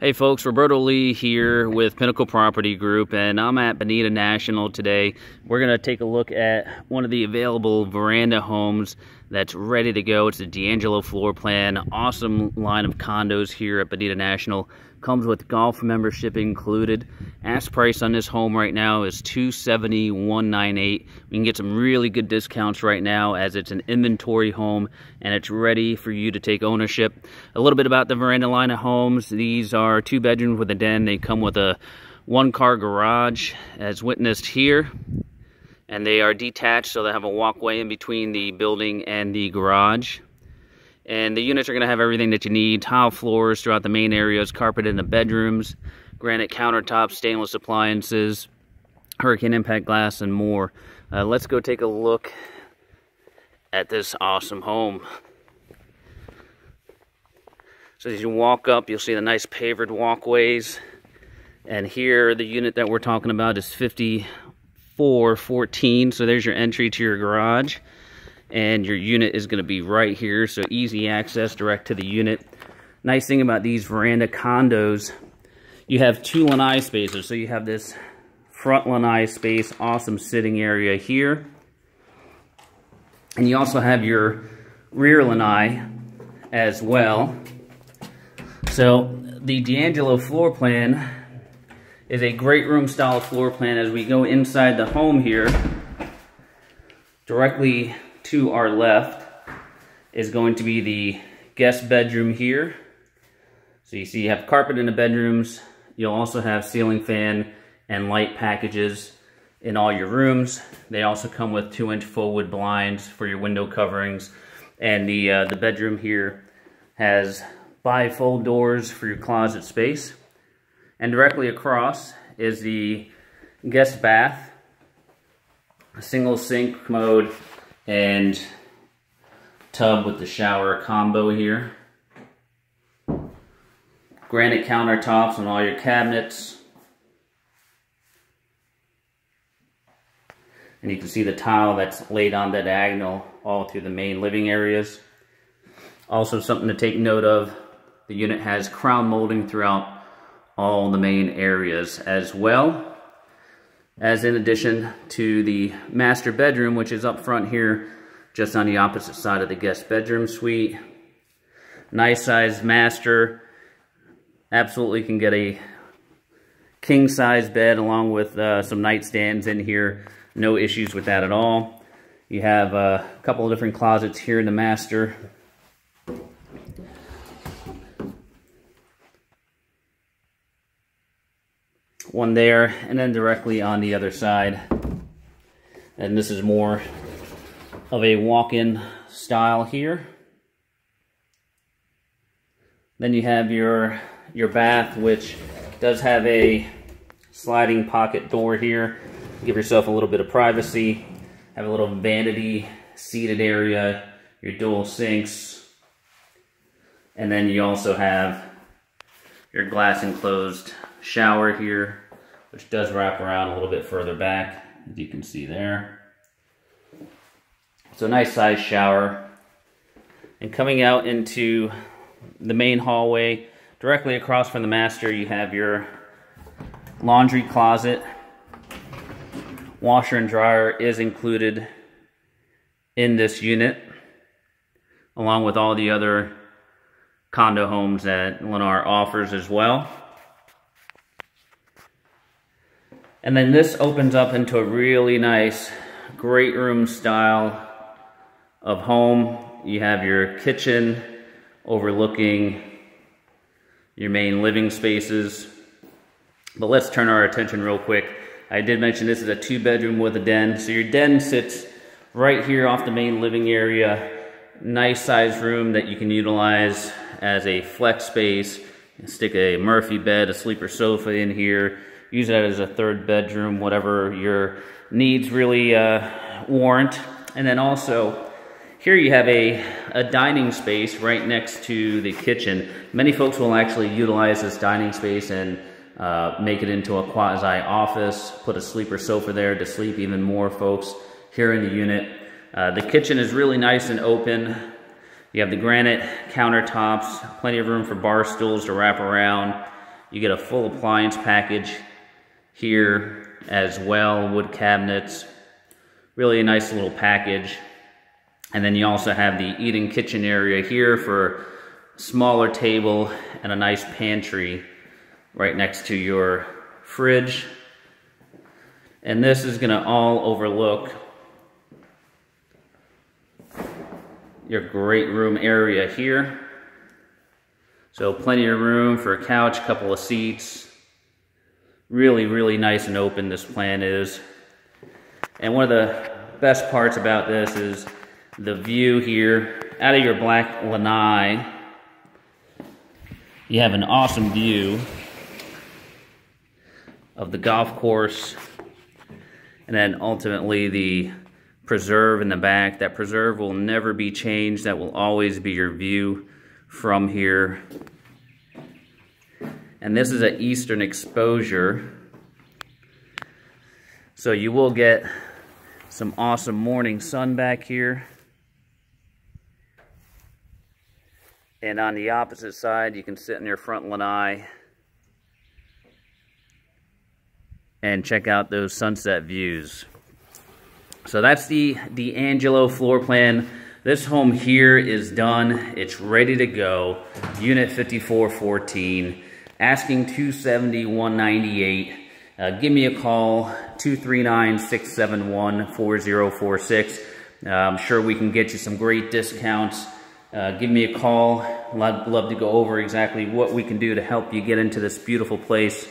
Hey folks, Roberto Lee here with Pinnacle Property Group, and I'm at Bonita National today. We're going to take a look at one of the available veranda homes that's ready to go. It's a D'Angelo floor plan. Awesome line of condos here at Bonita National. Comes with golf membership included. Ask price on this home right now is $270,198. We can get some really good discounts right now as it's an inventory home and it's ready for you to take ownership. A little bit about the veranda line of homes. These are 2 bedrooms with a den. They come with a 1-car garage as witnessed here. And they are detached, so they have a walkway in between the building and the garage. And the units are going to have everything that you need. Tile floors throughout the main areas, carpet in the bedrooms, granite countertops, stainless appliances, hurricane impact glass, and more. Let's go take a look at this awesome home. So as you walk up, you'll see the nice pavered walkways. And here, the unit that we're talking about is 5414. So there's your entry to your garage. And your unit is going to be right here, so easy access direct to the unit. Nice thing about these veranda condos, you have 2 lanai spaces. So you have this front lanai space, awesome sitting area here. And you also have your rear lanai as well. So the D'Angelo floor plan is a great room style floor plan. As we go inside the home here, directly to our left is going to be the guest bedroom here. So you see you have carpet in the bedrooms. You'll also have ceiling fan and light packages in all your rooms. They also come with 2-inch full wood blinds for your window coverings. And the bedroom here has bifold doors for your closet space. And directly across is the guest bath, a single sink mode, and tub with the shower combo here. Granite countertops on all your cabinets. And you can see the tile that's laid on the diagonal all through the main living areas. Also something to take note of, the unit has crown molding throughout all the main areas, as well as in addition to the master bedroom, which is up front here, just on the opposite side of the guest bedroom suite. Nice size master. Absolutely can get a king size bed along with some nightstands in here. No issues with that at all. You have a couple of different closets here in the master. One there, and then directly on the other side. And this is more of a walk-in style here. Then you have your bath, which does have a sliding pocket door here. Give yourself a little bit of privacy. Have a little vanity seated area, your dual sinks. And then you also have your glass enclosed shower here, which does wrap around a little bit further back, as you can see there. So nice size shower. And coming out into the main hallway, directly across from the master, you have your laundry closet. Washer and dryer is included in this unit, along with all the other condo homes that Lennar offers as well. And then this opens up into a really nice, great room style of home. You have your kitchen overlooking your main living spaces. But let's turn our attention real quick. I did mention this is a 2-bedroom with a den. So your den sits right here off the main living area. Nice size room that you can utilize as a flex space. Stick a Murphy bed, a sleeper sofa in here. Use that as a 3rd bedroom, whatever your needs really warrant. And then also, here you have a dining space right next to the kitchen. Many folks will actually utilize this dining space and make it into a quasi-office, put a sleeper sofa there to sleep even more folks here in the unit. The kitchen is really nice and open. You have the granite countertops, plenty of room for bar stools to wrap around. You get a full appliance package here as well, wood cabinets, really a nice little package. And then you also have the eating kitchen area here for a smaller table and a nice pantry right next to your fridge. And this is gonna all overlook your great room area here. So plenty of room for a couch, couple of seats. Really, really nice and open this plan is. And one of the best parts about this is the view here. Out of your black lanai, you have an awesome view of the golf course, and then ultimately the preserve in the back. That preserve will never be changed. That will always be your view from here. And this is an eastern exposure, so you will get some awesome morning sun back here. And on the opposite side, you can sit in your front lanai and check out those sunset views. So that's the D'Angelo floor plan. This home here is done. It's ready to go. Unit 5414, asking $270,198. Give me a call, 239-671-4046. I'm sure we can get you some great discounts. Give me a call. I'd love to go over exactly what we can do to help you get into this beautiful place.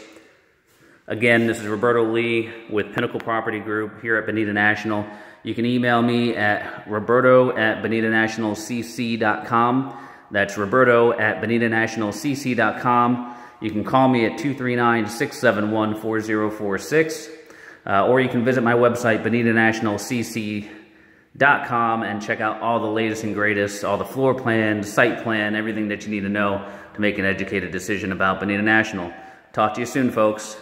Again, this is Roberto Lee with Pinnacle Property Group here at Bonita National. You can email me at roberto@bonitanationalcc.com. That's roberto@bonitanationalcc.com. You can call me at 239-671-4046. Or you can visit my website, bonitanationalcc.com, and check out all the latest and greatest, all the floor plans, site plan, everything that you need to know to make an educated decision about Bonita National. Talk to you soon, folks.